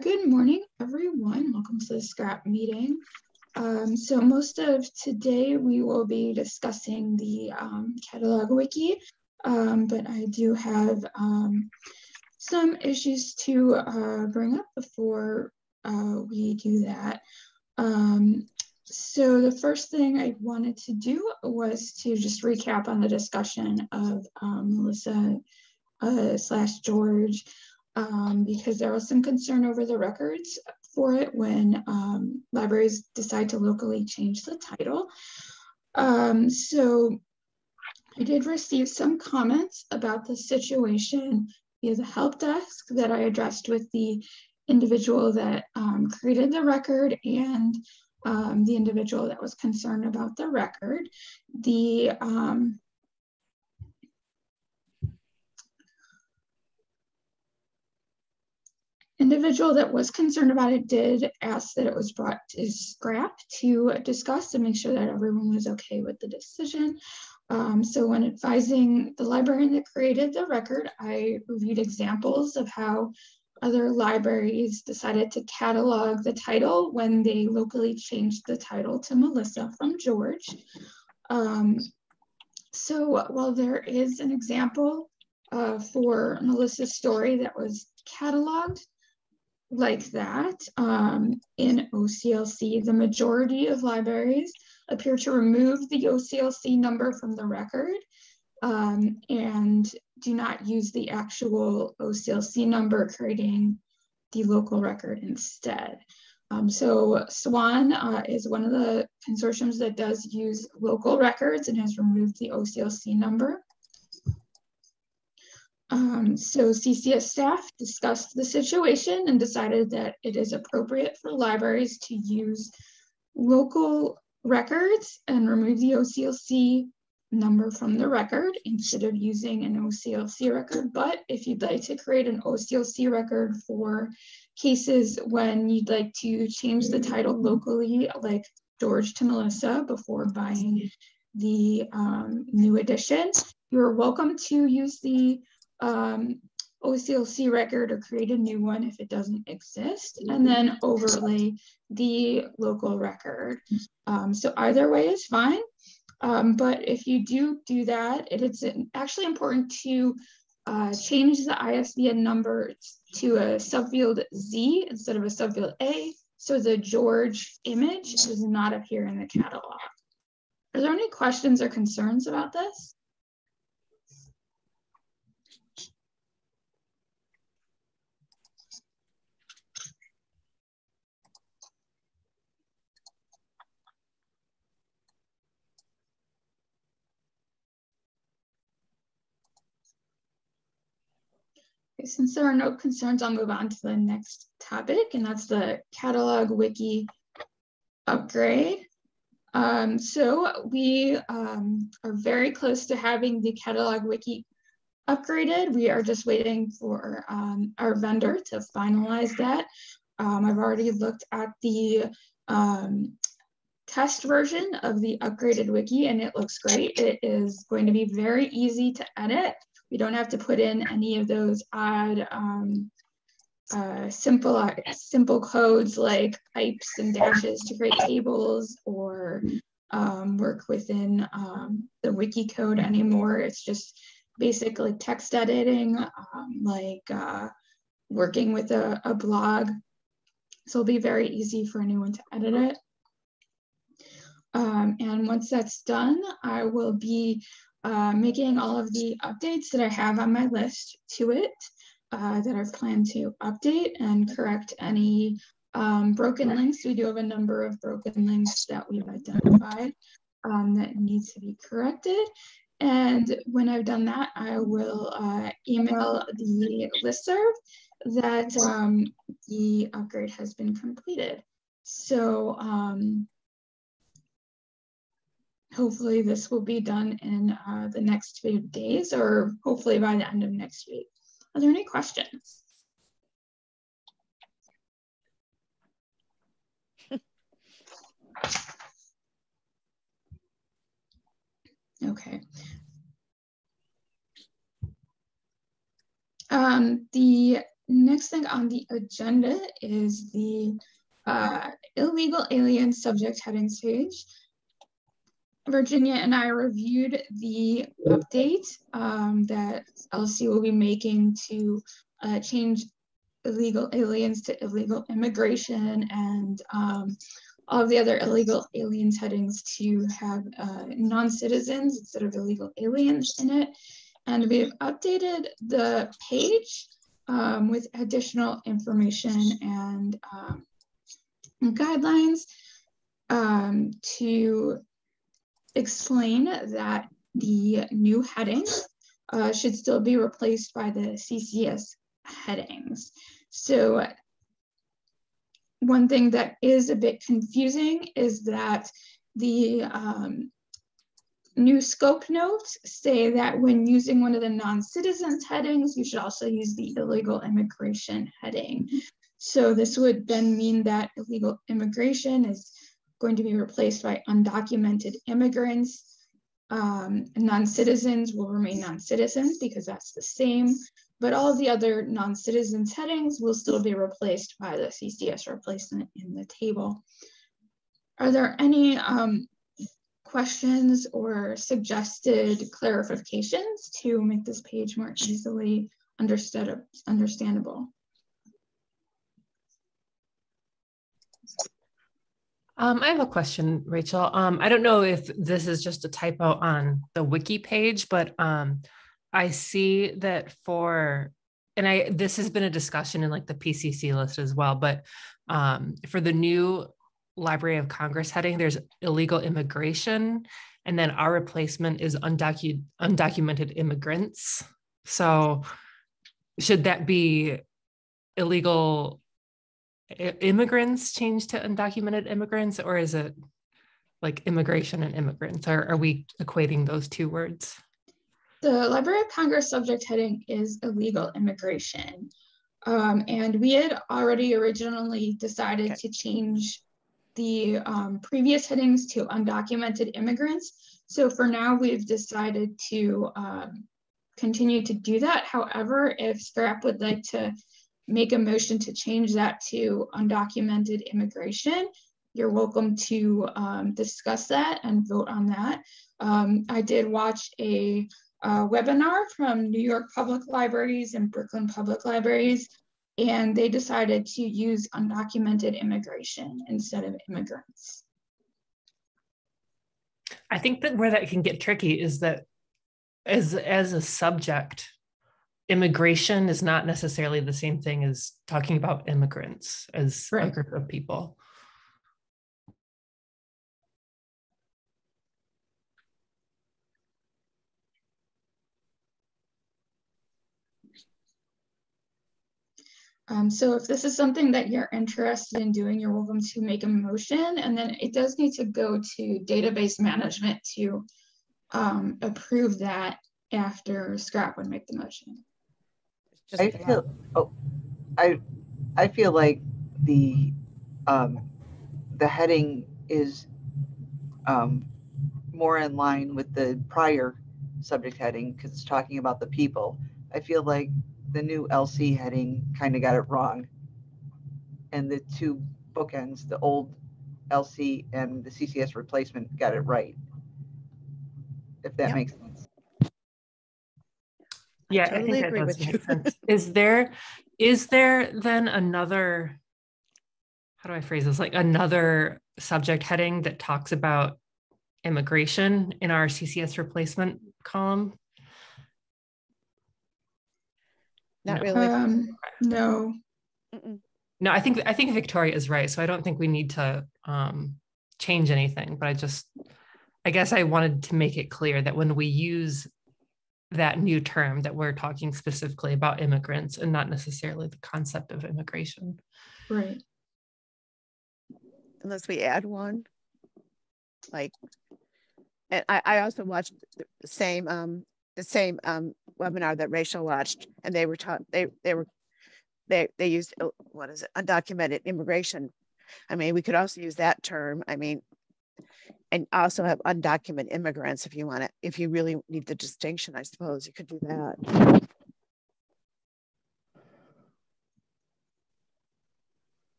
Good morning, everyone. Welcome to the scrap meeting. So most of today we will be discussing the catalog wiki, but I do have some issues to bring up before we do that. So the first thing I wanted to do was to just recap on the discussion of Melissa / George, because there was some concern over the records for it when libraries decide to locally change the title. So I did receive some comments about the situation via the help desk that I addressed with the individual that created the record and the individual that was concerned about the record. The individual that was concerned about it did ask that it was brought to scrap to discuss and make sure that everyone was okay with the decision. So when advising the librarian that created the record, I reviewed examples of how other libraries decided to catalog the title when they locally changed the title to Melissa from George. So while there is an example for Melissa's story that was cataloged like that in OCLC, the majority of libraries appear to remove the OCLC number from the record and do not use the actual OCLC number, creating the local record instead. So SWAN is one of the consortiums that does use local records and has removed the OCLC number. So CCS staff discussed the situation and decided that it is appropriate for libraries to use local records and remove the OCLC number from the record instead of using an OCLC record. But if you'd like to create an OCLC record for cases when you'd like to change the title locally, like George to Melissa, before buying the new edition, you're welcome to use the OCLC record or create a new one if it doesn't exist, and then overlay the local record. So either way is fine. But if you do that, it's actually important to change the ISBN number to a subfield Z instead of a subfield A, so the George image does not appear in the catalog. Are there any questions or concerns about this? Since there are no concerns, I'll move on to the next topic, and that's the catalog wiki upgrade. So we are very close to having the catalog wiki upgraded. We are just waiting for our vendor to finalize that. I've already looked at the test version of the upgraded wiki, and it looks great. It is going to be very easy to edit. We don't have to put in any of those odd simple codes like pipes and dashes to create tables or work within the wiki code anymore. It's just basically text editing, like working with a blog. So it'll be very easy for anyone to edit it. And once that's done, I will be making all of the updates that I have on my list to it that I plan to update and correct any broken links. We do have a number of broken links that we've identified that need to be corrected. And when I've done that, I will email the listserv that the upgrade has been completed. So hopefully this will be done in the next few days, or hopefully by the end of next week. Are there any questions? Okay. The next thing on the agenda is the illegal alien subject headings page. Virginia and I reviewed the update that LC will be making to change illegal aliens to illegal immigration, and all of the other illegal aliens headings to have non-citizens instead of illegal aliens in it. And we've updated the page with additional information and guidelines to explain that the new headings should still be replaced by the CCS headings. So one thing that is a bit confusing is that the new scope notes say that when using one of the non-citizens headings, you should also use the illegal immigration heading. So this would then mean that illegal immigration is going to be replaced by undocumented immigrants. Non-citizens will remain non-citizens because that's the same, but all of the other non-citizens headings will still be replaced by the CCS replacement in the table. Are there any questions or suggested clarifications to make this page more easily understandable? I have a question, Rachel. I don't know if this is just a typo on the wiki page, but I see that this has been a discussion in like the PCC list as well, but for the new Library of Congress heading, there's illegal immigration, and then our replacement is undocumented immigrants. So should that be illegal immigrants changed to undocumented immigrants, or is it like immigration and immigrants? Are we equating those two words? The Library of Congress subject heading is illegal immigration. And we had already originally decided to change the previous headings to undocumented immigrants. So for now, we've decided to continue to do that. However, if Scrap would like to make a motion to change that to undocumented immigration, you're welcome to discuss that and vote on that. I did watch a webinar from New York Public Libraries and Brooklyn Public Libraries, and they decided to use undocumented immigration instead of immigrants. I think that where that can get tricky is that as a subject, immigration is not necessarily the same thing as talking about immigrants as a group of people. So if this is something that you're interested in doing, you're welcome to make a motion, and then it does need to go to database management to approve that after Scrap would make the motion. I feel like the heading is more in line with the prior subject heading because it's talking about the people. I feel like the new LC heading kind of got it wrong, and the two bookends, the old LC and the CCS replacement, got it right, if that makes sense. Yeah, I think that does make sense. Is there then another, how do I phrase this, like another subject heading that talks about immigration in our CCS replacement column? Not really. No. No, I think Victoria is right. So I don't think we need to change anything, but I guess I wanted to make it clear that when we use that new term, that we're talking specifically about immigrants and not necessarily the concept of immigration. Right. Unless we add one, like, and I also watched the same webinar that Rachel watched, and they were they used, what is it, undocumented immigration. I mean, we could also use that term. I mean, and also have undocumented immigrants if you want it. If you really need the distinction, I suppose you could do that.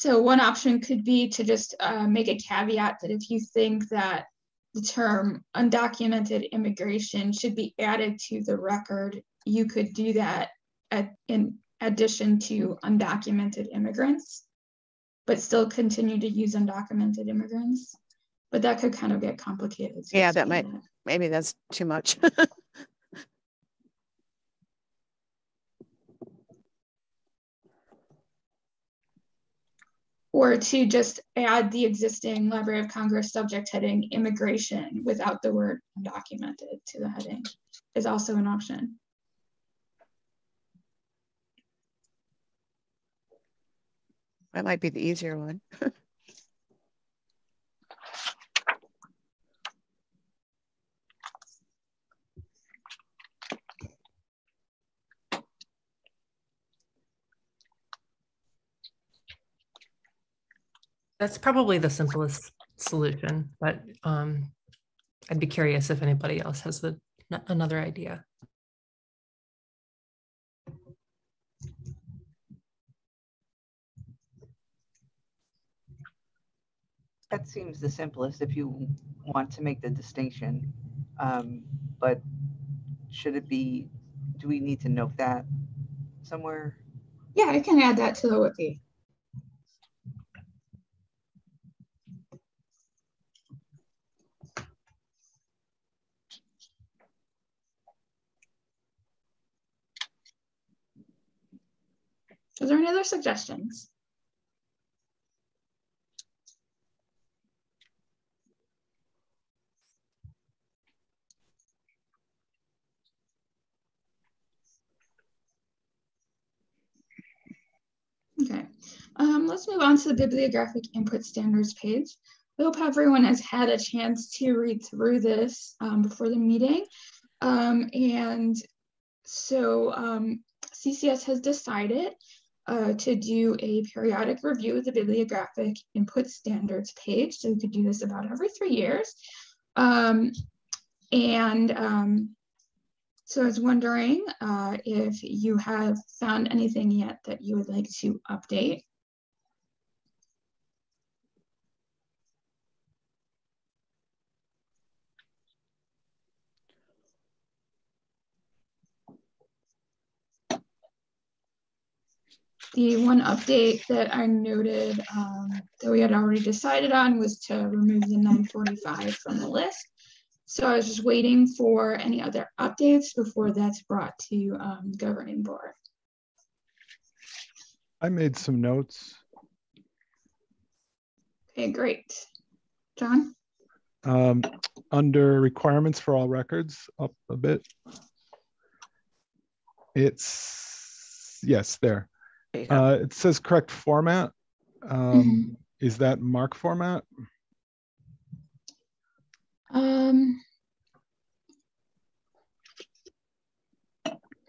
So one option could be to just make a caveat that if you think that the term undocumented immigration should be added to the record, you could do that in addition to undocumented immigrants, but still continue to use undocumented immigrants. But that could kind of get complicated. So yeah, that might, maybe that's too much. Or to just add the existing Library of Congress subject heading immigration without the word undocumented to the heading is also an option. That might be the easier one. That's probably the simplest solution, but I'd be curious if anybody else has another idea. That seems the simplest if you want to make the distinction. But should it be, do we need to note that somewhere? Yeah, I can add that to the wiki. Is there any other suggestions? Okay, let's move on to the bibliographic input standards page. I hope everyone has had a chance to read through this before the meeting. And so CCS has decided to do a periodic review of the bibliographic input standards page. So we could do this about every 3 years. So I was wondering if you have found anything yet that you would like to update. The one update that I noted that we had already decided on was to remove the 945 from the list. So I was just waiting for any other updates before that's brought to governing board. I made some notes. Okay, great. John? Under requirements for all records, up a bit. It's, yes, there. It says correct format. Is that MARC format?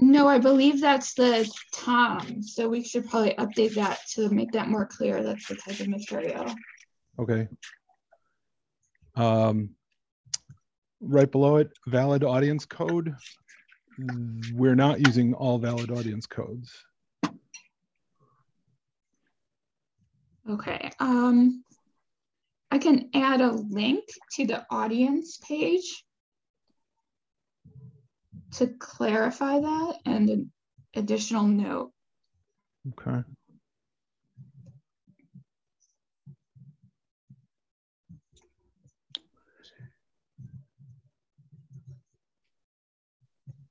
No, I believe that's the TOM. So we should probably update that to make that more clear. That's the type of material. Okay. Right below it, valid audience code. We're not using all valid audience codes. Okay. I can add a link to the audience page to clarify that and an additional note. Okay.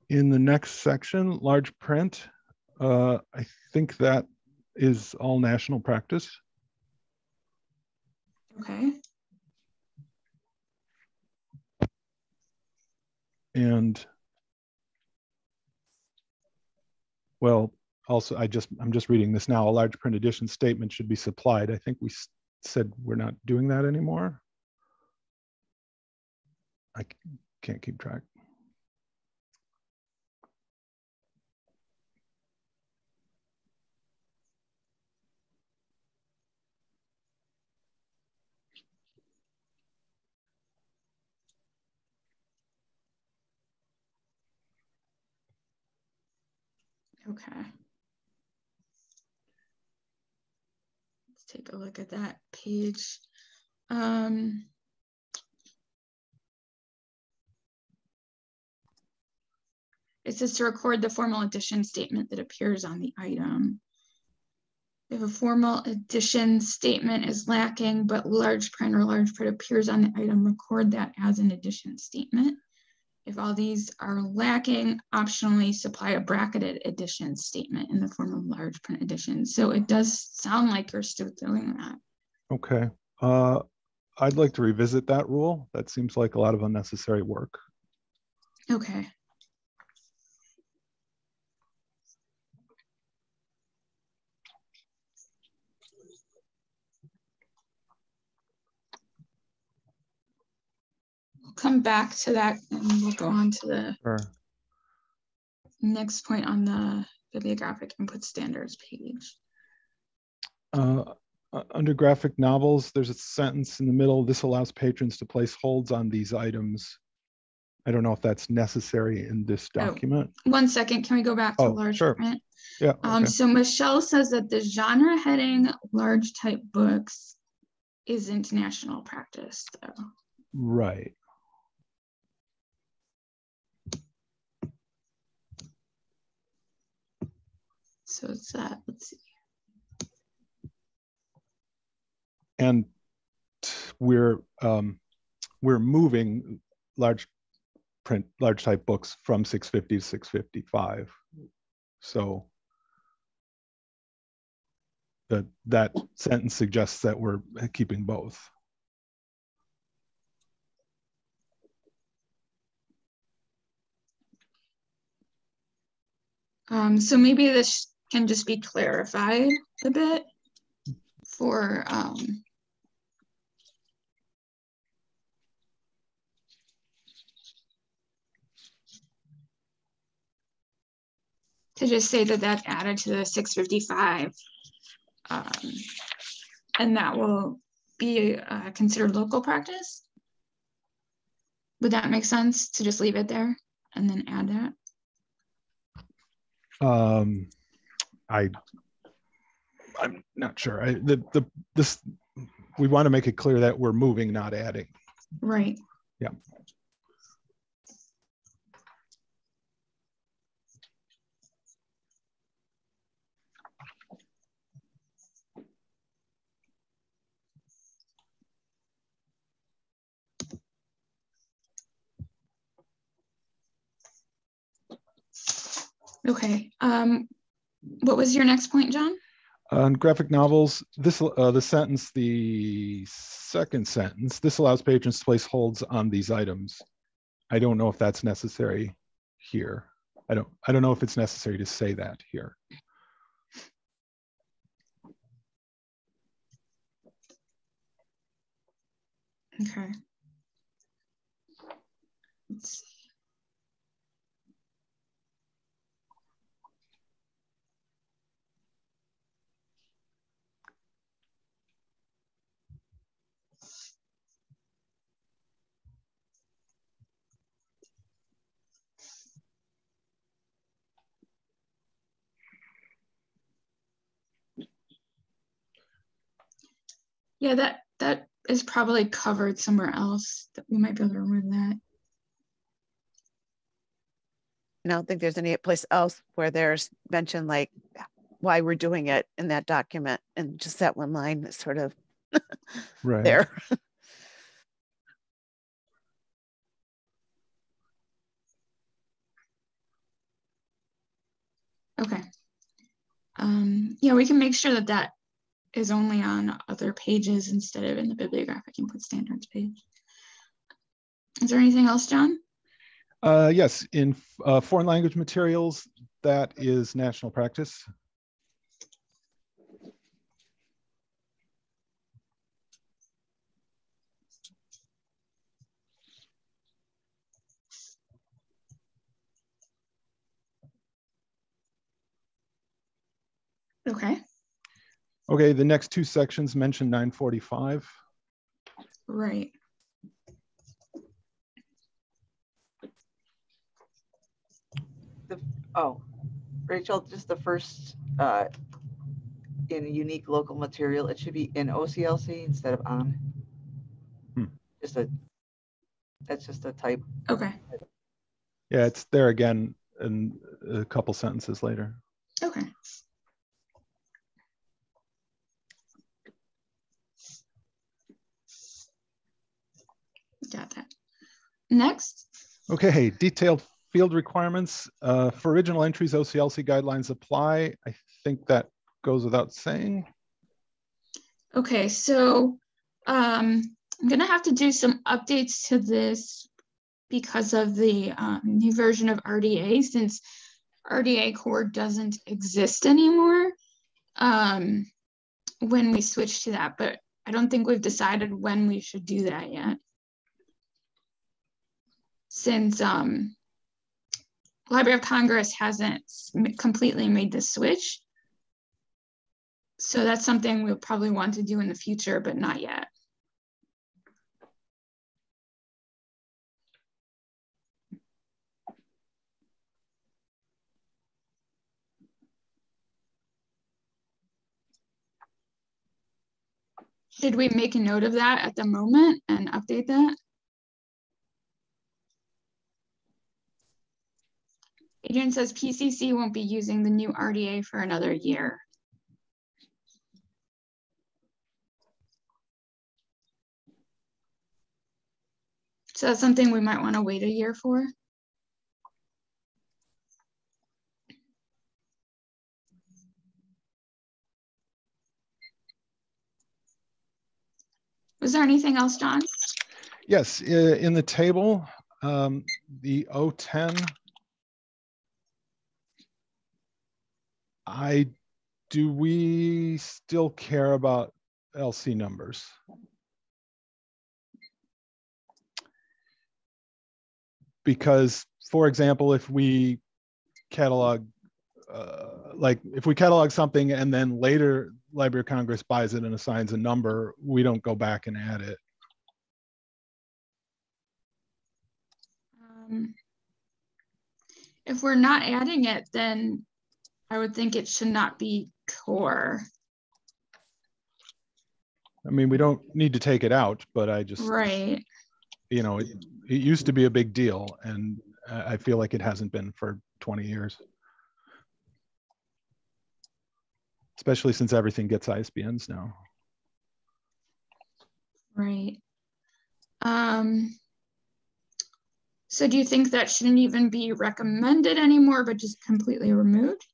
In the next section, large print, I think that is all national practice. Okay. And well, also, I'm just reading this now. A large print edition statement should be supplied. I think we said we're not doing that anymore. I can't keep track. Okay. let's take a look at that page. It says to record the formal addition statement that appears on the item. If a formal addition statement is lacking, but large print or large print appears on the item, record that as an addition statement. If all these are lacking, optionally supply a bracketed addition statement in the form of large print addition. So it does sound like you're still doing that. Okay. I'd like to revisit that rule. That seems like a lot of unnecessary work. Okay. We'll come back to that and we'll go on to the next point on the bibliographic input standards page. Under graphic novels, there's a sentence in the middle. This allows patrons to place holds on these items. I don't know if that's necessary in this document. Oh, 1 second, can we go back to large print? Yeah. Okay. So Michelle says that the genre heading large type books isn't national practice though. Right. So it's that, let's see. And we're moving large type books from 650 to 655. So that sentence suggests that we're keeping both. So maybe this can just be clarified a bit for to just say that that's added to the 655 and that will be considered local practice. Would that make sense to just leave it there and then add that? I'm not sure. We want to make it clear that we're moving, not adding. Right. Yeah. Okay. What was your next point, John? On graphic novels, the second sentence, this allows patrons to place holds on these items. I don't know if that's necessary here. I don't know if it's necessary to say that here. Okay. Let's see. Yeah, that is probably covered somewhere else that we might be able to remove that. I don't think there's any place else where there's mentioned like why we're doing it in that document, and just that one line is sort of right there. Okay. Yeah, we can make sure that that is only on other pages instead of in the bibliographic input standards page. Is there anything else, John? Yes, in foreign language materials, that is national practice. Okay. Okay, the next two sections mention 945. Right. Rachel, just the first in unique local material, it should be in OCLC instead of on. That's just a type. Okay. Yeah, it's there again in a couple sentences later. Okay. Got that. Next. Okay, detailed field requirements. For original entries, OCLC guidelines apply. I think that goes without saying. Okay, so I'm gonna have to do some updates to this because of the new version of RDA, since RDA core doesn't exist anymore when we switch to that, but I don't think we've decided when we should do that yet. Since Library of Congress hasn't completely made the switch. So that's something we'll probably want to do in the future, but not yet. Should we make a note of that at the moment and update that? Adrian says PCC won't be using the new RDA for another year. So that's something we might want to wait a year for. Was there anything else, John? Yes, in the table, the O10, do we still care about LC numbers? Because, for example, if we catalog, if we catalog something and then later Library of Congress buys it and assigns a number, we don't go back and add it. If we're not adding it, then I would think it should not be core. I mean, we don't need to take it out, but I just, right. You know, it used to be a big deal, and I feel like it hasn't been for 20 years. Especially since everything gets ISBNs now. Right. So do you think that shouldn't even be recommended anymore, but just completely removed?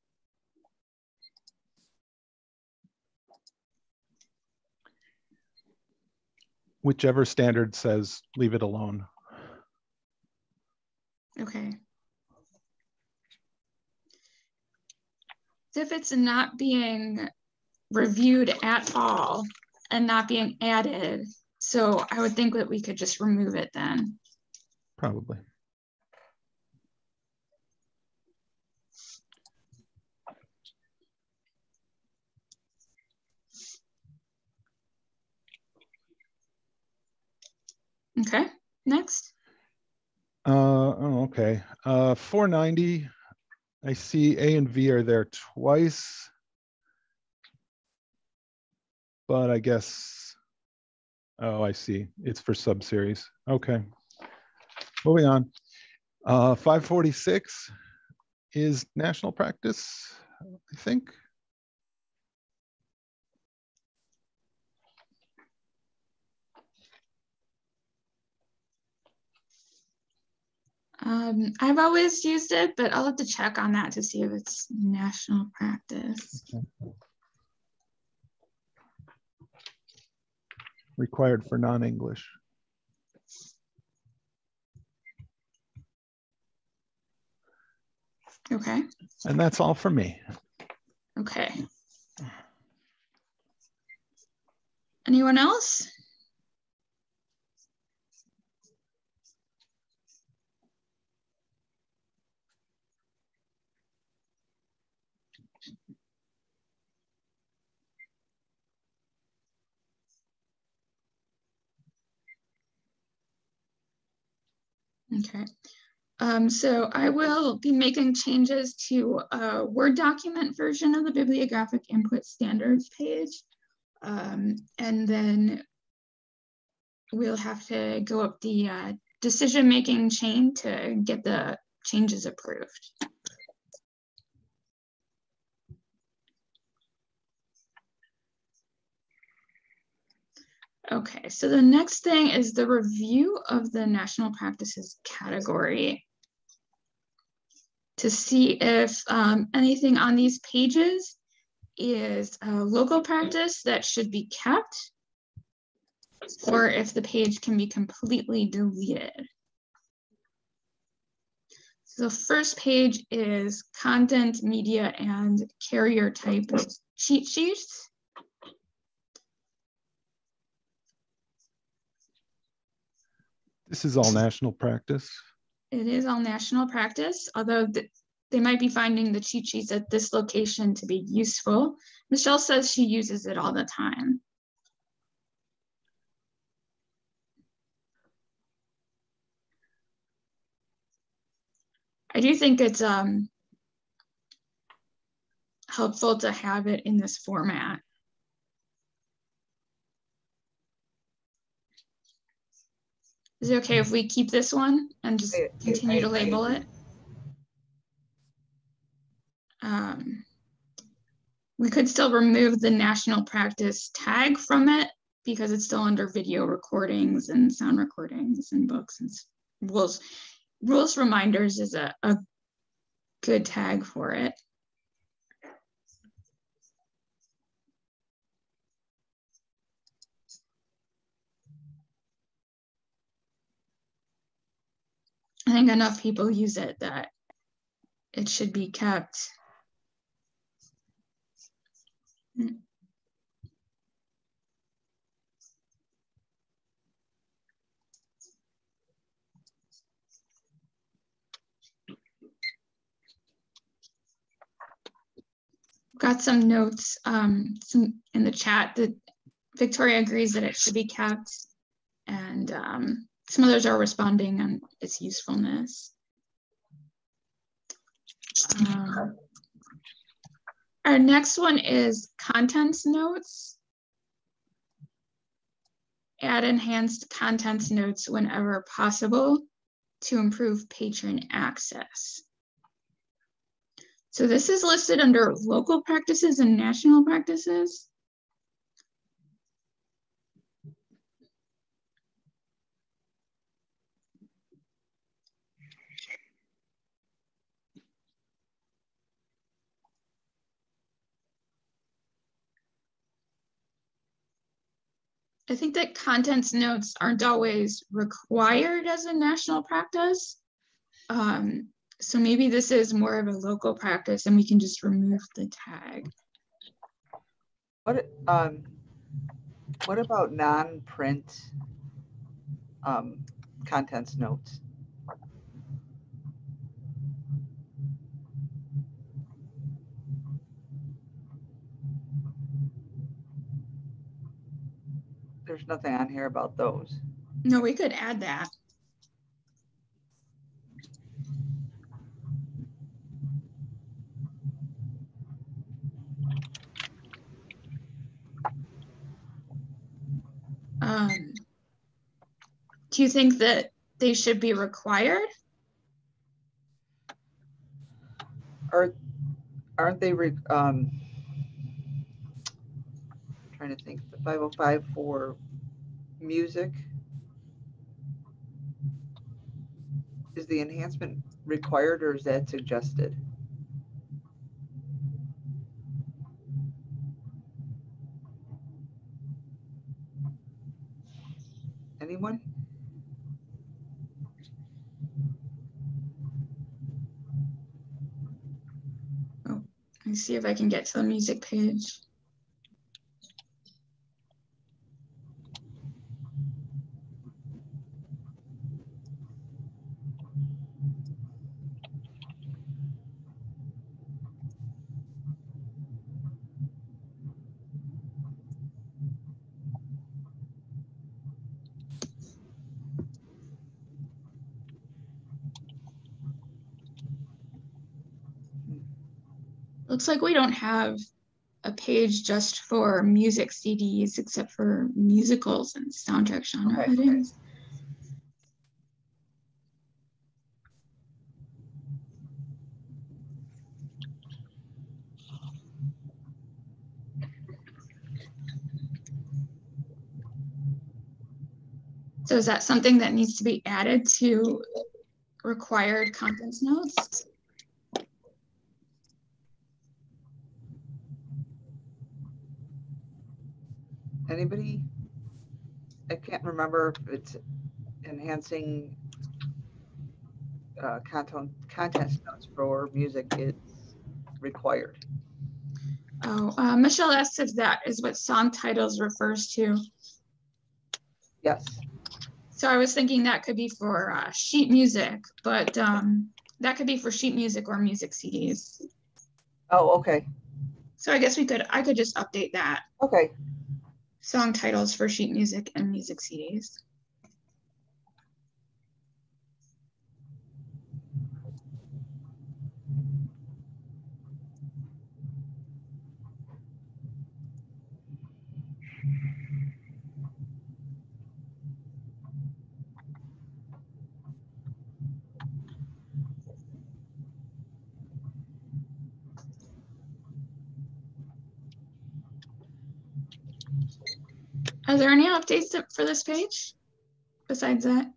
Whichever standard says leave it alone. Okay. So if it's not being reviewed at all and not being added, so I would think that we could just remove it then. Probably. Okay, next. Oh, okay. 490, I see A and V are there twice. But I guess, oh, I see. It's for subseries. Okay. Moving on. 546 is national practice, I think. I've always used it, but I'll have to check on that to see if it's national practice. Okay. Required for non-English. Okay. And that's all for me. Okay. Anyone else? Okay. So I will be making changes to a Word document version of the bibliographic input standards page. And then we'll have to go up the decision-making chain to get the changes approved. Okay, so the next thing is the review of the national practices category to see if anything on these pages is a local practice that should be kept, or if the page can be completely deleted. So the first page is content, media, and carrier type cheat sheets. This is all national practice. It is all national practice, although they might be finding the cheat sheets at this location to be useful. Michelle says she uses it all the time. I do think it's helpful to have it in this format. Is it okay if we keep this one and just continue to label it? We could still remove the national practice tag from it because it's still under video recordings and sound recordings and books and rules. Rules reminders is a good tag for it. I think enough people use it that it should be kept. Got some notes some in the chat that Victoria agrees that it should be kept, and some others are responding on its usefulness. Our next one is contents notes. Add enhanced contents notes whenever possible to improve patron access. So this is listed under local practices and national practices. I think that contents notes aren't always required as a national practice. So maybe this is more of a local practice and we can just remove the tag. What about non-print contents notes? There's nothing on here about those. No, we could add that. Do you think that they should be required? Aren't they, trying to think, the 505 for music? Is the enhancement required or is that suggested? Anyone? Oh, let me see if I can get to the music page. Looks like we don't have a page just for music CDs except for musicals and soundtrack genre Okay, headings. So is that something that needs to be added to required contents notes? Anybody? I can't remember if it's enhancing content notes for music is required. Oh, Michelle asked if that is what song titles refers to. Yes. So I was thinking that could be for sheet music, but that could be for sheet music or music CDs. Oh, okay. So I guess I could just update that. Okay. Song titles for sheet music and music CDs. Are there any updates for this page besides that?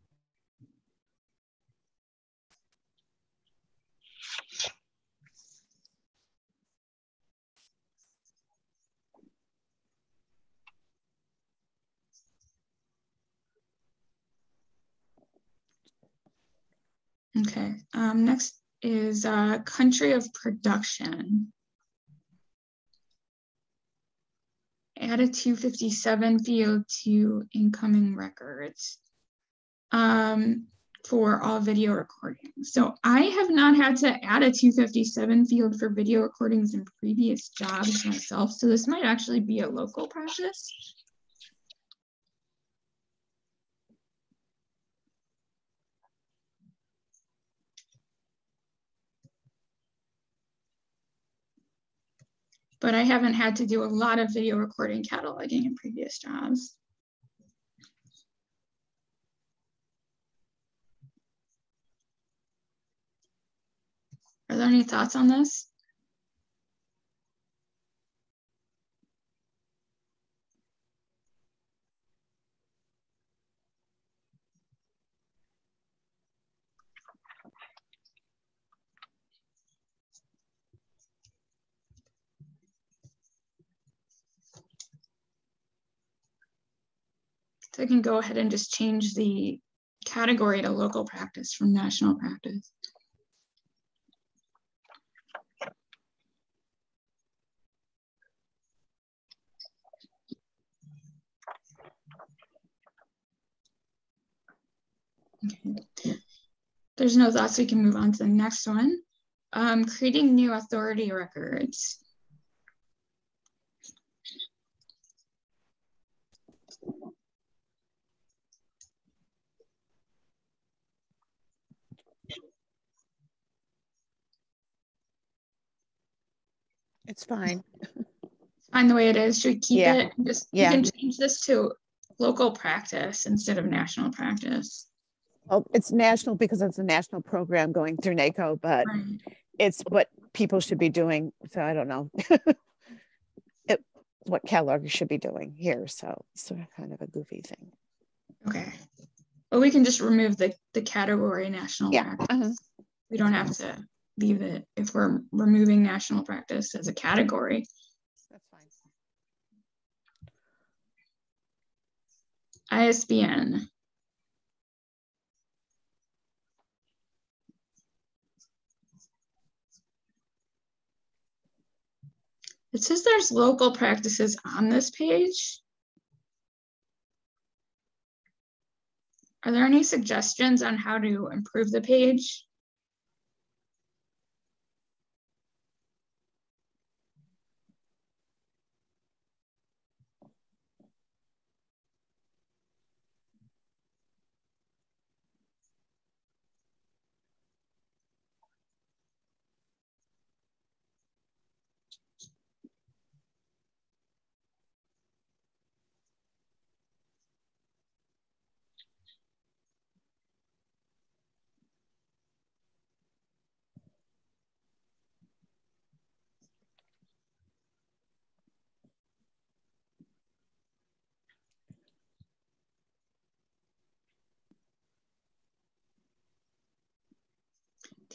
Okay, next is country of production. Add a 257 field to incoming records for all video recordings. So I have not had to add a 257 field for video recordings in previous jobs myself. So this might actually be a local practice. But I haven't had to do a lot of video recording cataloging in previous jobs. Are there any thoughts on this? So I can go ahead and just change the category to local practice from national practice. Okay. There's no thoughts, we can move on to the next one. Creating new authority records. It's fine. It's fine the way it is. Should we keep Yeah. it? Just you can change this to local practice instead of national practice. Well, it's national because it's a national program going through NACO, but Right. it's what people should be doing. So I don't know what catalog should be doing here. So it's sort of kind of a goofy thing. Okay. Well, we can just remove the category national practice. We don't have to leave it if we're removing national practice as a category. That's fine. ISBN. It says there's local practices on this page. Are there any suggestions on how to improve the page?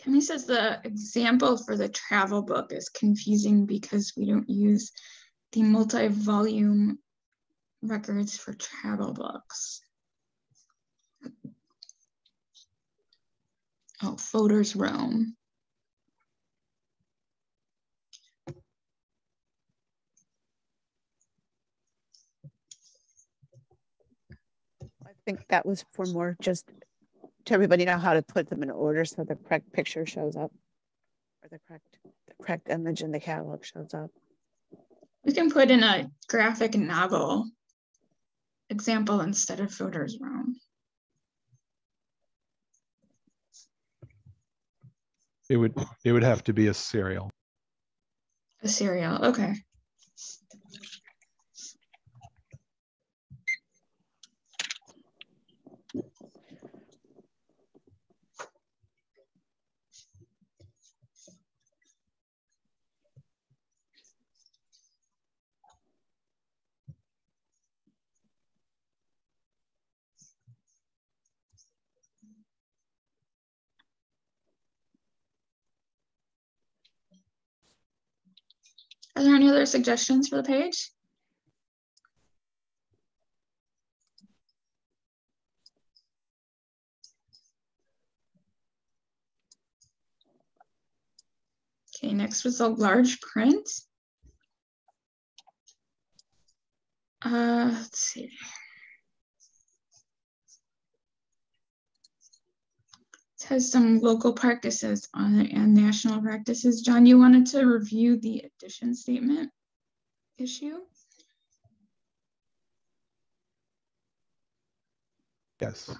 Tammy says the example for the travel book is confusing because we don't use the multi-volume records for travel books. Oh, Fodor's Rome. I think that was for more just to everybody know how to put them in order so the correct picture shows up, or the correct image in the catalog shows up. We can put in a graphic novel example instead of Fodor's Rome. It would have to be a serial. A serial, okay. Are there any other suggestions for the page? Okay, next was the large print. Let's see. It has some local practices on it and national practices. John, you wanted to review the edition statement issue? Yes.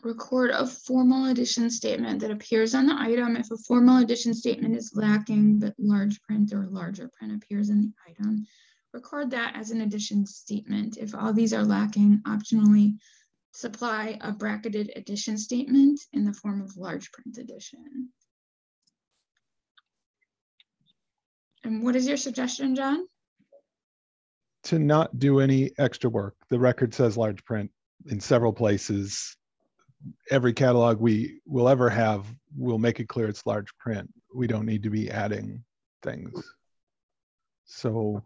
Record a formal edition statement that appears on the item. If a formal edition statement is lacking, but large print or larger print appears in the item, record that as an edition statement. If all these are lacking, optionally supply a bracketed edition statement in the form of large print edition. And what is your suggestion, John? To not do any extra work. The record says large print in several places. Every catalog we will ever have will make it clear it's large print. We don't need to be adding things. So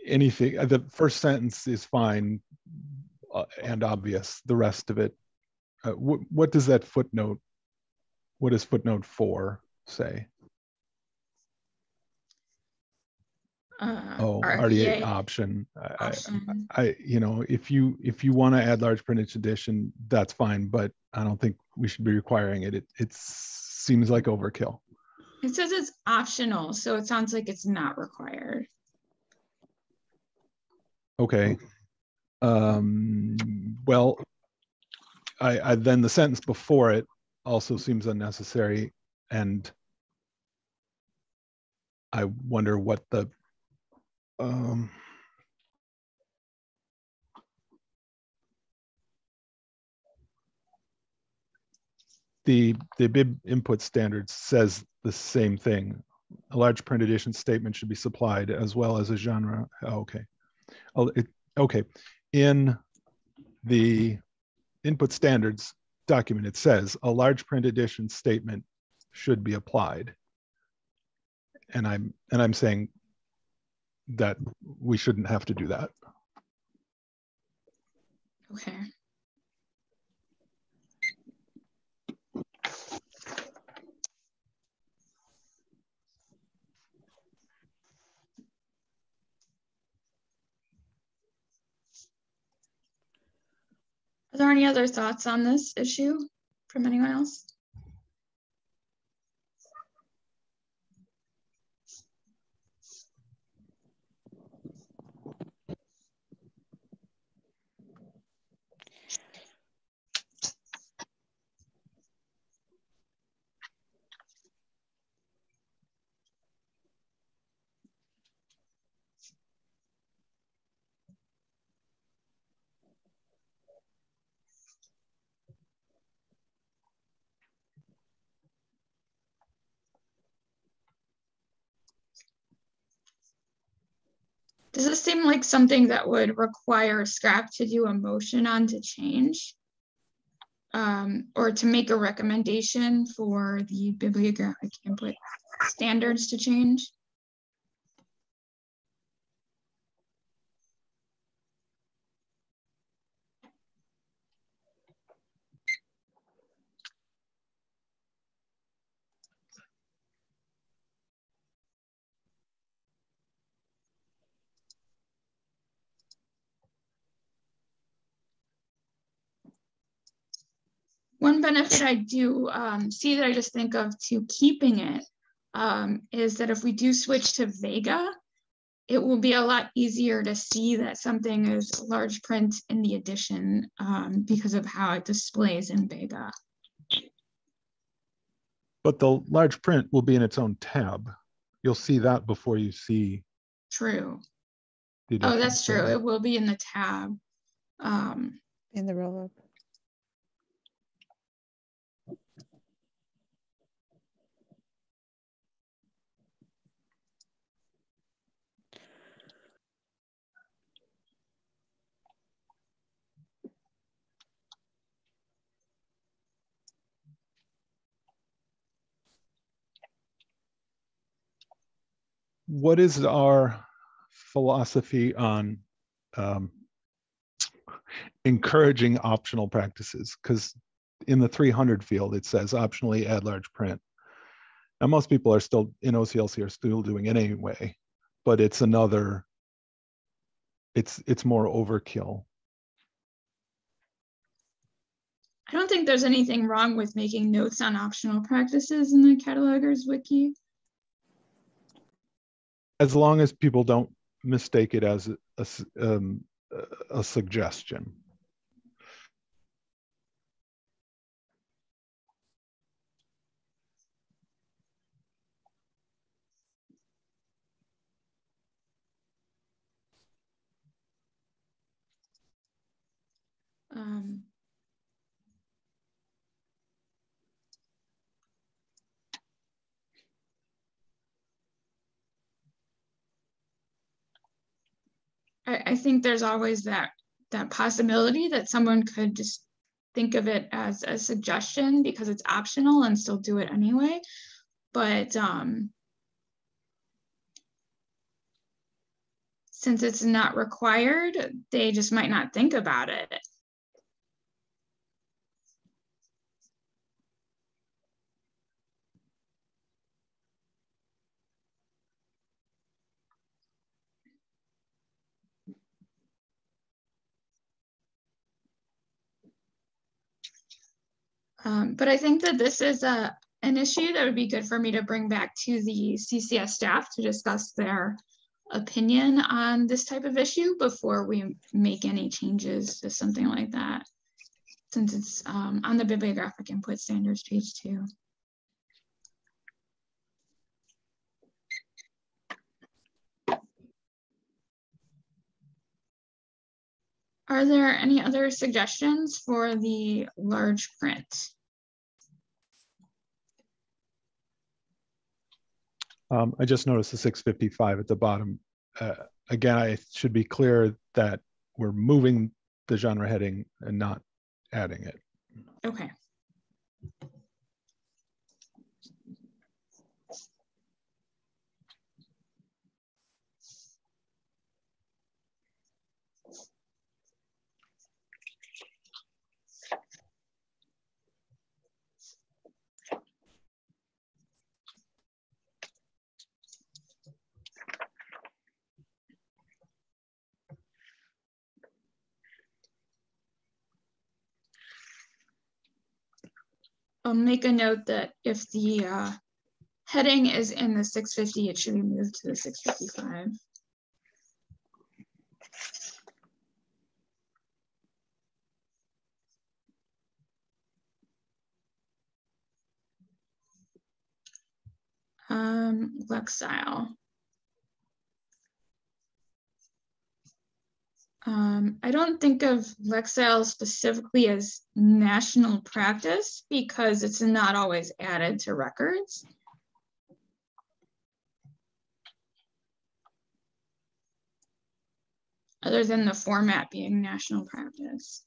anything, the first sentence is fine and obvious. The rest of it, what does that footnote, what does footnote 4 say? RDA option. You know, if you want to add large printage edition, that's fine, but I don't think we should be requiring it. It seems like overkill. It says it's optional, so it sounds like it's not required. Okay. Well, I then the sentence before it also seems unnecessary, and I wonder what the bib input standards says the same thing. A large print edition statement should be supplied as well as a genre. Okay. Okay. In the input standards document, it says a large print edition statement should be applied. And I'm saying that we shouldn't have to do that. Okay. Are there any other thoughts on this issue from anyone else? Does this seem like something that would require SCRAP to do a motion on to change? Or to make a recommendation for the bibliographic input standards to change? One benefit I do see that I just think of to keeping it is that if we do switch to Vega, it will be a lot easier to see that something is large print in the edition because of how it displays in Vega. But the large print will be in its own tab. You'll see that before you see. True. The Oh, that's true. edition. It will be in the tab. In the roll-up. What is our philosophy on encouraging optional practices? Because in the 300 field, it says optionally add large print. Now, most people are still in OCLC are still doing it anyway, but it's another, it's more overkill. I don't think there's anything wrong with making notes on optional practices in the Catalogers Wiki. As long as people don't mistake it as a suggestion. I think there's always that possibility that someone could just think of it as a suggestion because it's optional and still do it anyway. But since it's not required, they just might not think about it. But I think that this is an issue that would be good for me to bring back to the CCS staff to discuss their opinion on this type of issue before we make any changes to something like that, since it's on the bibliographic input standards page too. Are there any other suggestions for the large print? I just noticed the 655 at the bottom. Again, I should be clear that we're moving the genre heading and not adding it. Okay. I'll make a note that if the heading is in the 650, it should be moved to the 655. Lexile. I don't think of Lexile specifically as national practice because it's not always added to records. other than the format being national practice.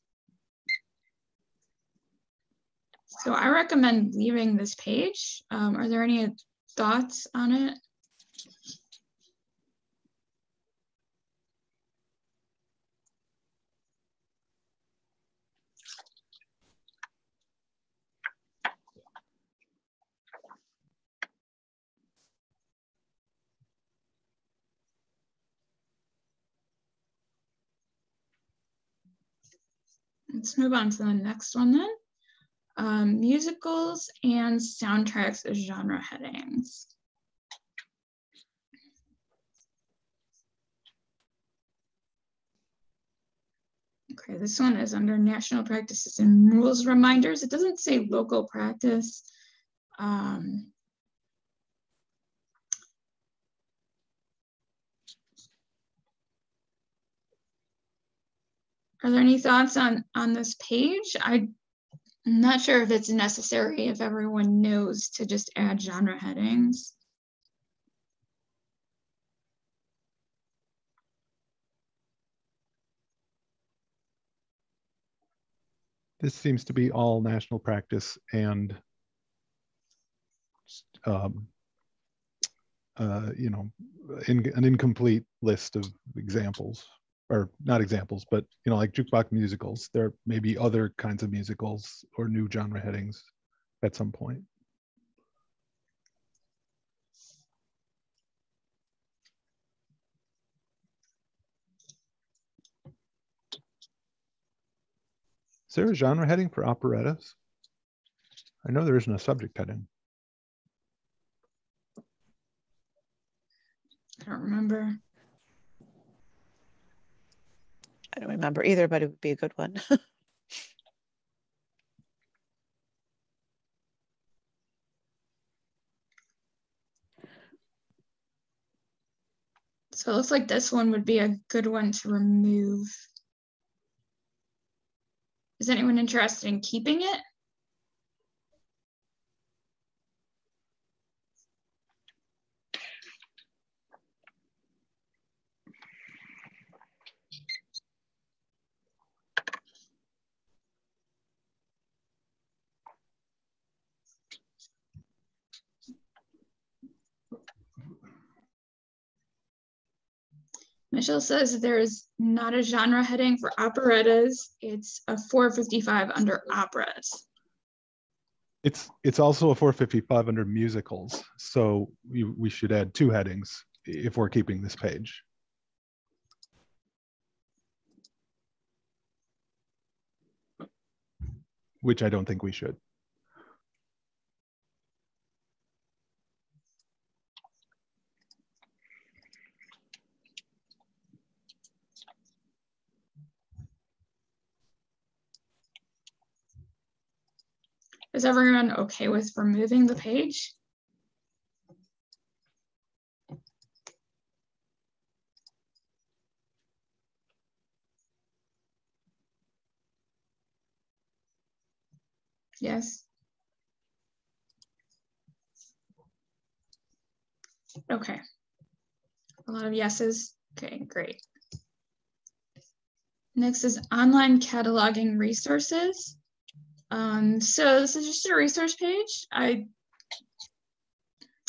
So I recommend leaving this page. Are there any thoughts on it? Let's move on to the next one then. Musicals and soundtracks as genre headings. Okay, this one is under national practices and rules reminders. It doesn't say local practice. Are there any thoughts on this page? I'm not sure if it's necessary if everyone knows to just add genre headings. This seems to be all national practice and you know, an incomplete list of examples, or not examples, but you know, like jukebox musicals. There may be other kinds of musicals or new genre headings at some point. Is there a genre heading for operettas? I know there isn't a subject heading. I don't remember. I don't remember either, but it would be a good one. So it looks like this one would be a good one to remove. Is anyone interested in keeping it? Michelle says there is not a genre heading for operettas. It's a 455 under operas. It's also a 455 under musicals. So we should add 2 headings if we're keeping this page. Which I don't think we should. Is everyone okay with removing the page? Yes. Okay. A lot of yeses. Okay, great. Next is online cataloging resources. So this is just a resource page. I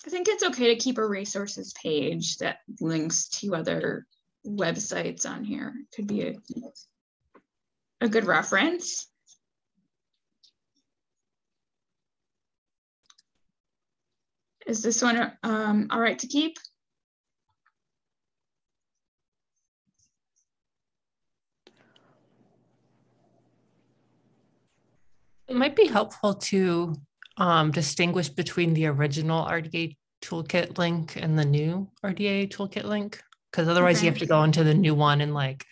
think it's okay to keep a resources page that links to other websites on here. Could be a good reference. Is this one all right to keep? It might be helpful to distinguish between the original RDA toolkit link and the new RDA toolkit link, because otherwise you have to go into the new one and like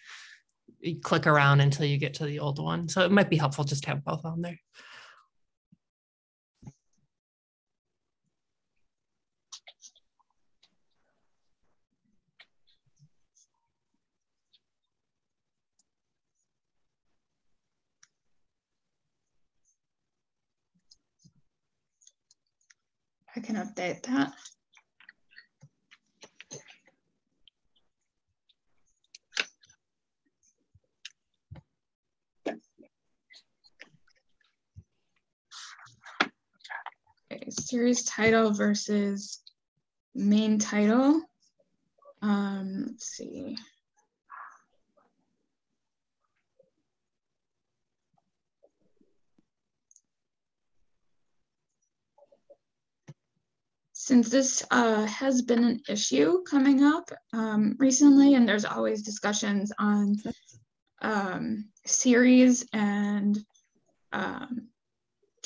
you click around until you get to the old one. So it might be helpful just to have both on there. I can update that. series title versus main title. Let's see. Since this has been an issue coming up recently, and there's always discussions on series and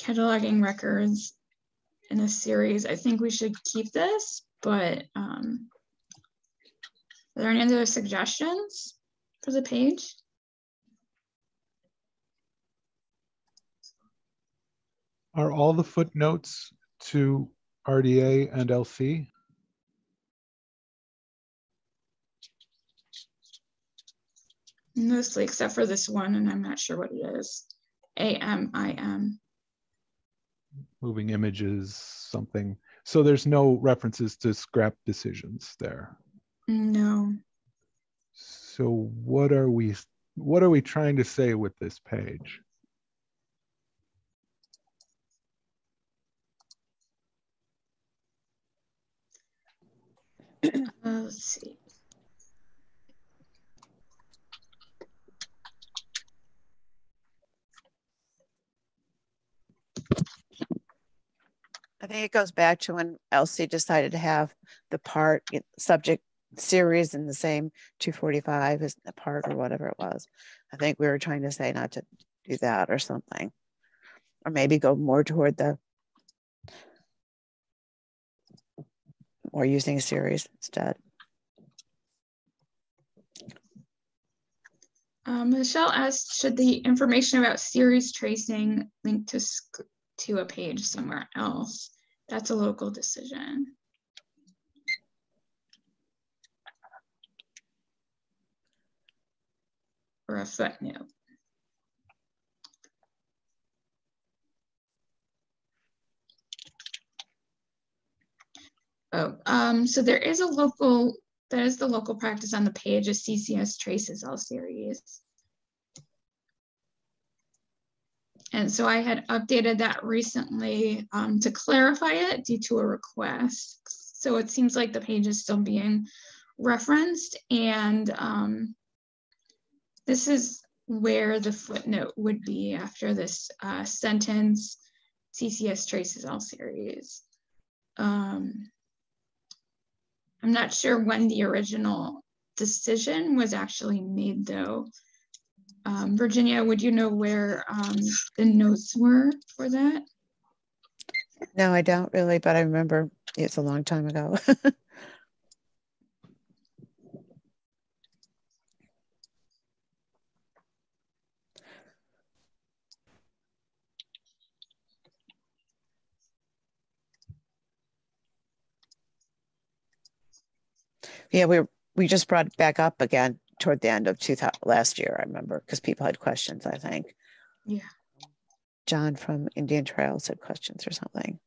cataloging records in a series, I think we should keep this, but are there any other suggestions for the page? Are all the footnotes to RDA and LC? Mostly, except for this one, and I'm not sure what it is. AMIM. Moving images, something. So there's no references to scrap decisions there. No. So what are we trying to say with this page? Let's see. I think it goes back to when LC decided to have the part subject series in the same 245 as the part or whatever it was. I think we were trying to say not to do that or something, or maybe go more toward the or using a series instead. Michelle asked, should the information about series tracing link to a page somewhere else? That's a local decision. Or a footnote. Oh, so there is a local, that is the local practice on the page, a CCS traces all series. And so I had updated that recently to clarify it due to a request. So it seems like the page is still being referenced, and this is where the footnote would be after this sentence, CCS traces all series. I'm not sure when the original decision was actually made though. Virginia, would you know where the notes were for that? No, I don't really, but I remember it's a long time ago. Yeah, we just brought it back up again toward the end of last year, I remember, because people had questions, I think. Yeah. John from Indian Trails had questions or something.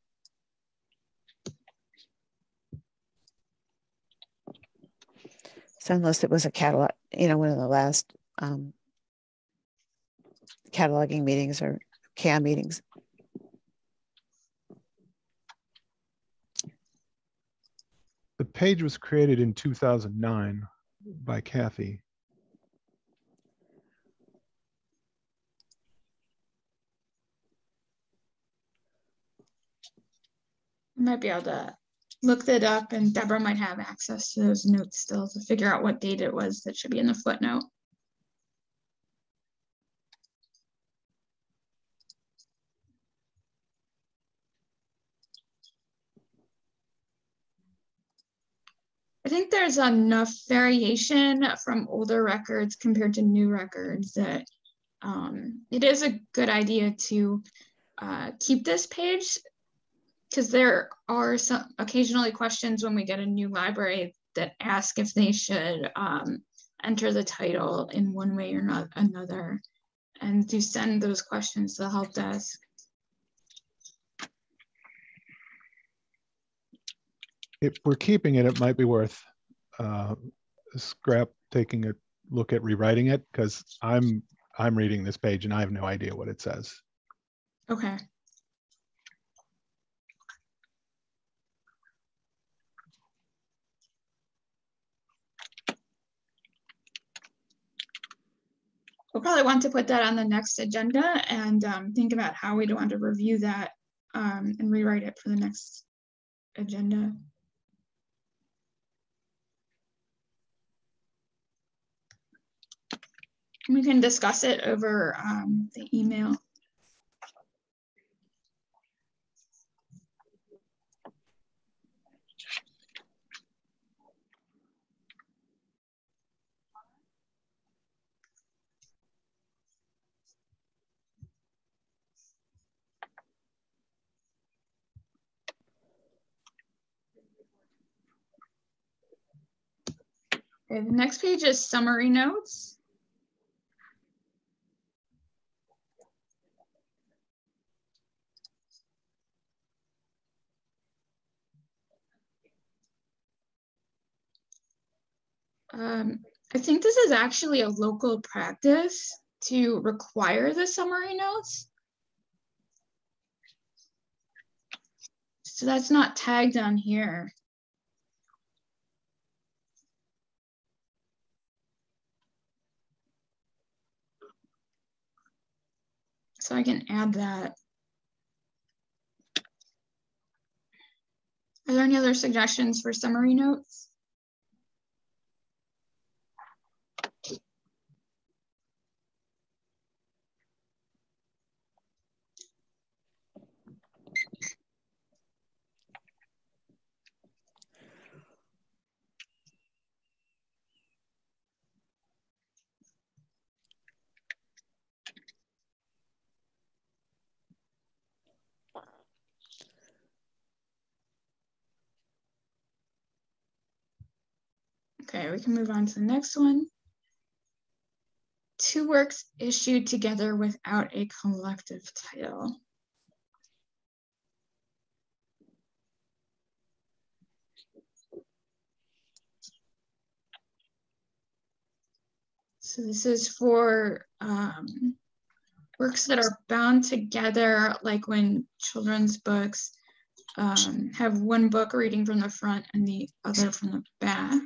So unless it was a catalog, one of the last cataloging meetings or CAM meetings. The page was created in 2009 by Kathy. I might be able to look that up, and Deborah might have access to those notes still to figure out what date it was that should be in the footnote. I think there's enough variation from older records compared to new records that it is a good idea to keep this page, because there are some occasionally questions when we get a new library that ask if they should enter the title in one way or not another, and to send those questions to the help desk. If we're keeping it, it might be worth scrap taking a look at rewriting it, because I'm reading this page and I have no idea what it says. Okay. we'll probably want to put that on the next agenda and think about how we'd want to review that and rewrite it for the next agenda. We can discuss it over the email. Okay, the next page is summary notes. I think this is actually a local practice to require the summary notes. So that's not tagged on here. So I can add that. Are there any other suggestions for summary notes? Okay, we can move on to the next one. 2 works issued together without a collective title. So this is for works that are bound together, like when children's books have one book reading from the front and the other from the back.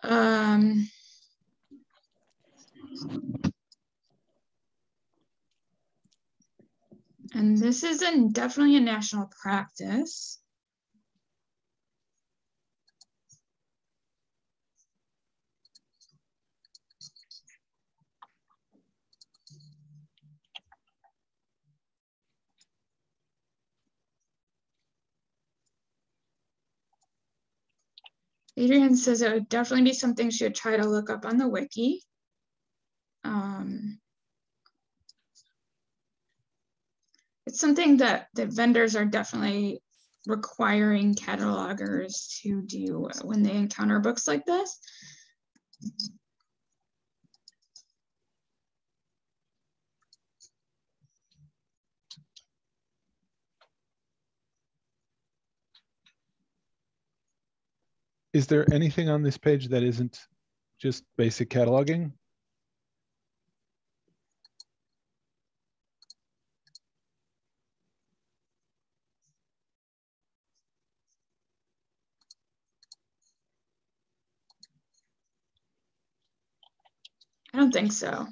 And this is definitely a national practice. Adrienne says it would definitely be something she would try to look up on the wiki. It's something that the vendors are definitely requiring catalogers to do when they encounter books like this. Is there anything on this page that isn't just basic cataloging? I don't think so.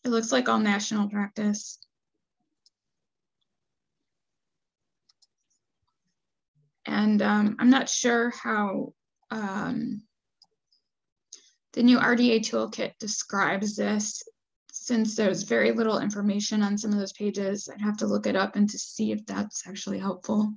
It looks like all national practice. And I'm not sure how the new RDA toolkit describes this, since there's very little information on some of those pages. I'd have to look it up and to see if that's actually helpful.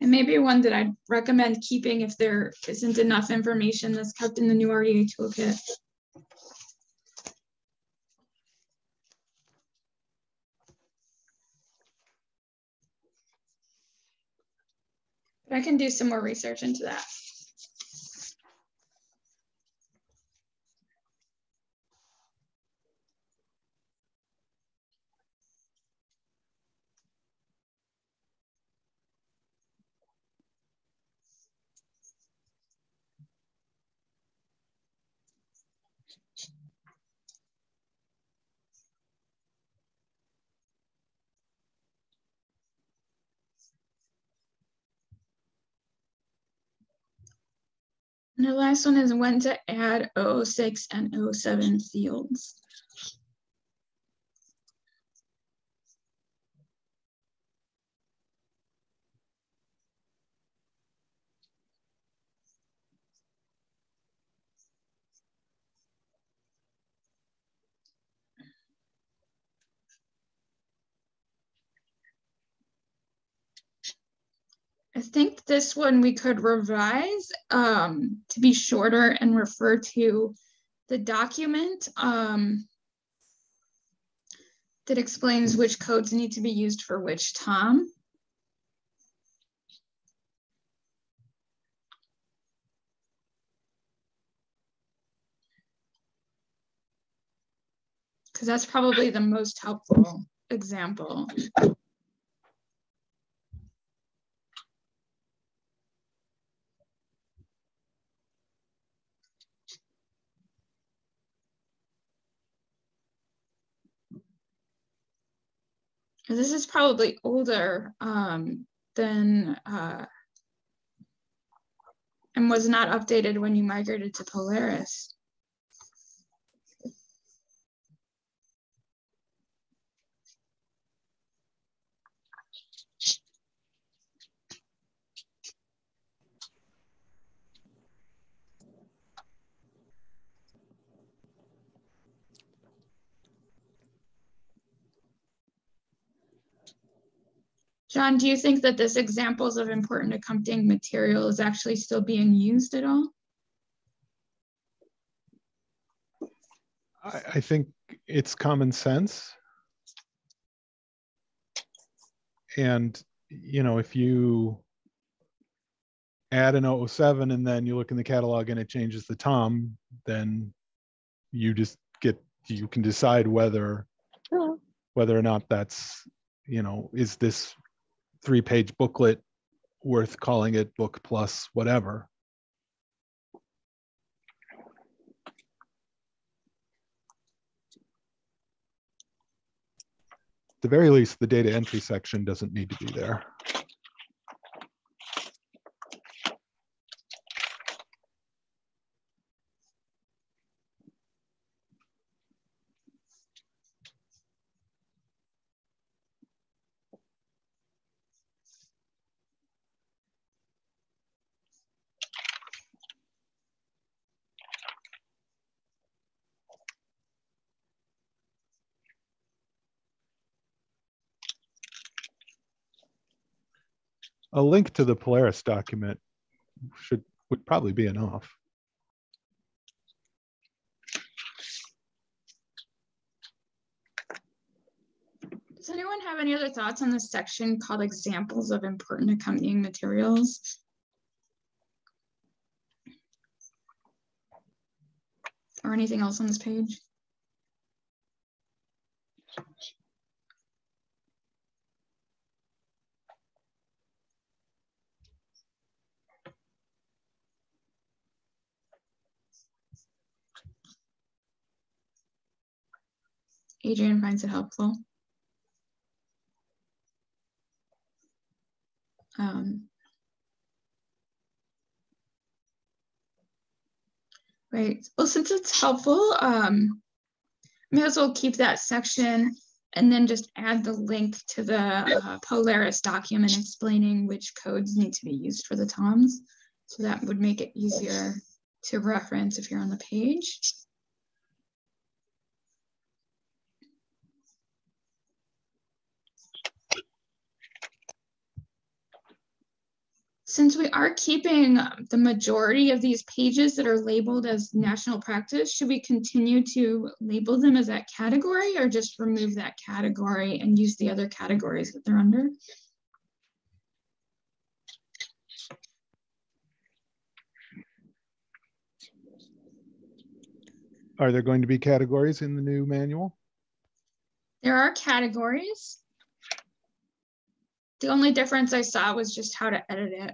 And maybe one that I'd recommend keeping if there isn't enough information that's kept in the new RDA toolkit. But I can do some more research into that. And the last one is when to add 006 and 007 fields. I think this one we could revise to be shorter and refer to the document that explains which codes need to be used for which TOM. Because that's probably the most helpful example. This is probably older than and was not updated when you migrated to Polaris. John, do you think that this examples of important accompanying material is actually still being used at all? I think it's common sense. And, you know, if you add an 007 and then you look in the catalog and it changes the TOM, then you just get, you can decide whether or not that's, you know, is this 3-page booklet worth calling it book plus whatever. At the very least, the data entry section doesn't need to be there. A link to the Polaris document would probably be enough. Does anyone have any other thoughts on this section called examples of important accompanying materials? Or anything else on this page? Adrian finds it helpful. Right. Well, since it's helpful, may as well keep that section and then just add the link to the Polaris document explaining which codes need to be used for the TOMs. So that would make it easier to reference if you're on the page. Since we are keeping the majority of these pages that are labeled as national practice, should we continue to label them as that category or just remove that category and use the other categories that they're under? Are there going to be categories in the new manual? There are categories. The only difference I saw was just how to edit it.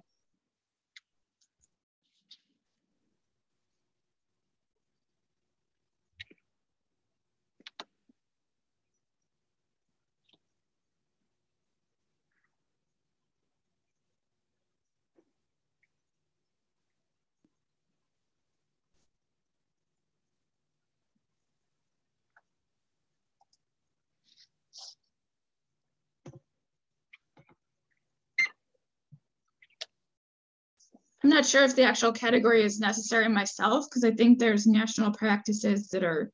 I'm not sure if the actual category is necessary myself, because I think there's national practices that are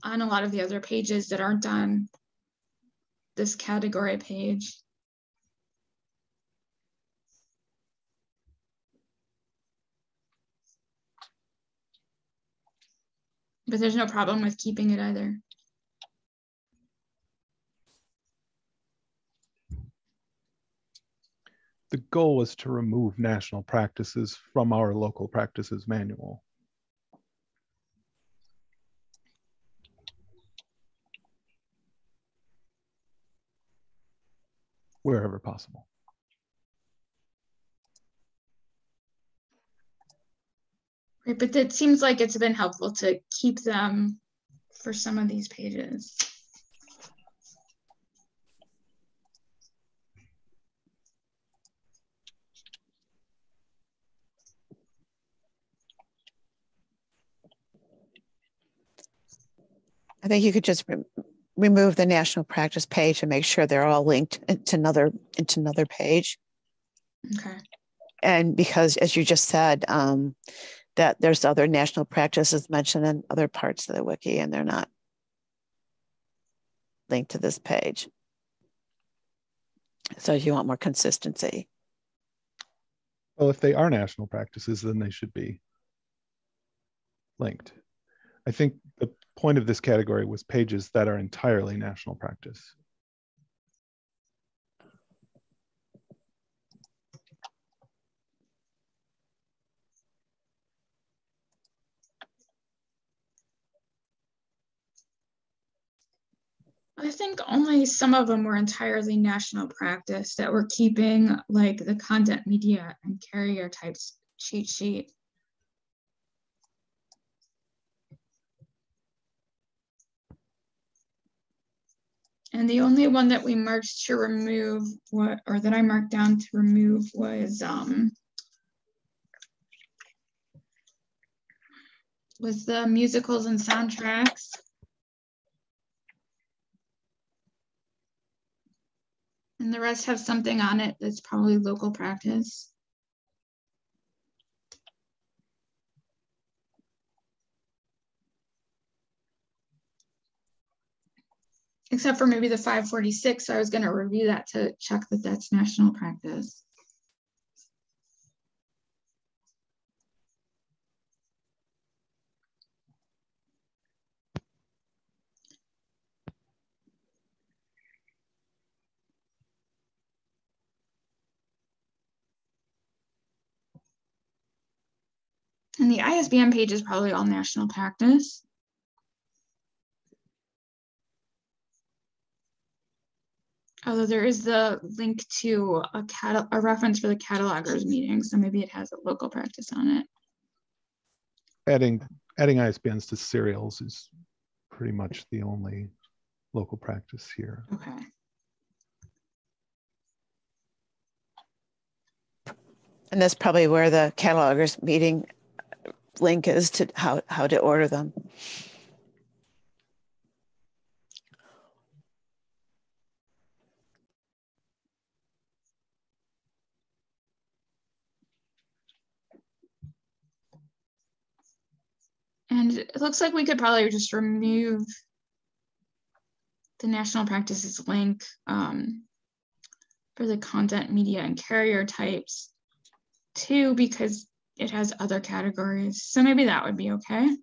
on a lot of the other pages that aren't on this category page. But there's no problem with keeping it either. The goal was to remove national practices from our local practices manual. Wherever possible. Right, but it seems like it's been helpful to keep them for some of these pages. I think you could just remove the national practice page and make sure they're all linked into another page. Okay. And because, as you just said, that there's other national practices mentioned in other parts of the wiki, and they're not linked to this page. So if you want more consistency. Well, if they are national practices, then they should be linked. I think the point of this category was pages that are entirely national practice. I think only some of them were entirely national practice that were keeping, like the content media and carrier types cheat sheet. And the only one that we marked to remove, or that I marked down to remove, was the musicals and soundtracks. And the rest have something on it that's probably local practice. Except for maybe the 546, so I was going to review that to check that that's national practice. And the ISBN page is probably all national practice. Although there is the link to a reference for the catalogers meeting, so maybe it has a local practice on it. Adding ISBNs to serials is pretty much the only local practice here. Okay. And that's probably where the catalogers meeting link is to how to order them. And it looks like we could probably just remove the national practices link for the content, media, and carrier types too, because it has other categories. So maybe that would be okay.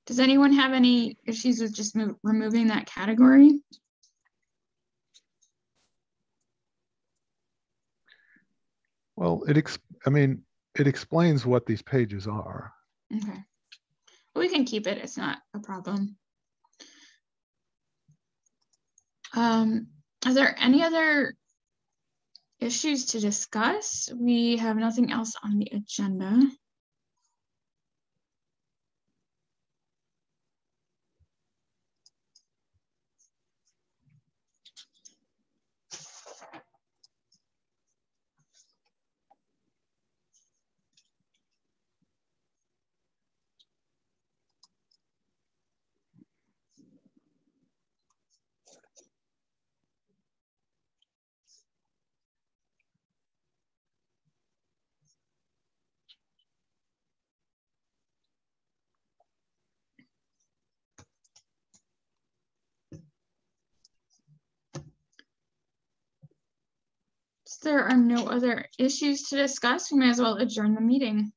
Does anyone have any issues with just removing that category? Well, it explains what these pages are. Okay. Well, we can keep it. It's not a problem. Are there any other issues to discuss? We have nothing else on the agenda. There are no other issues to discuss. We may as well adjourn the meeting.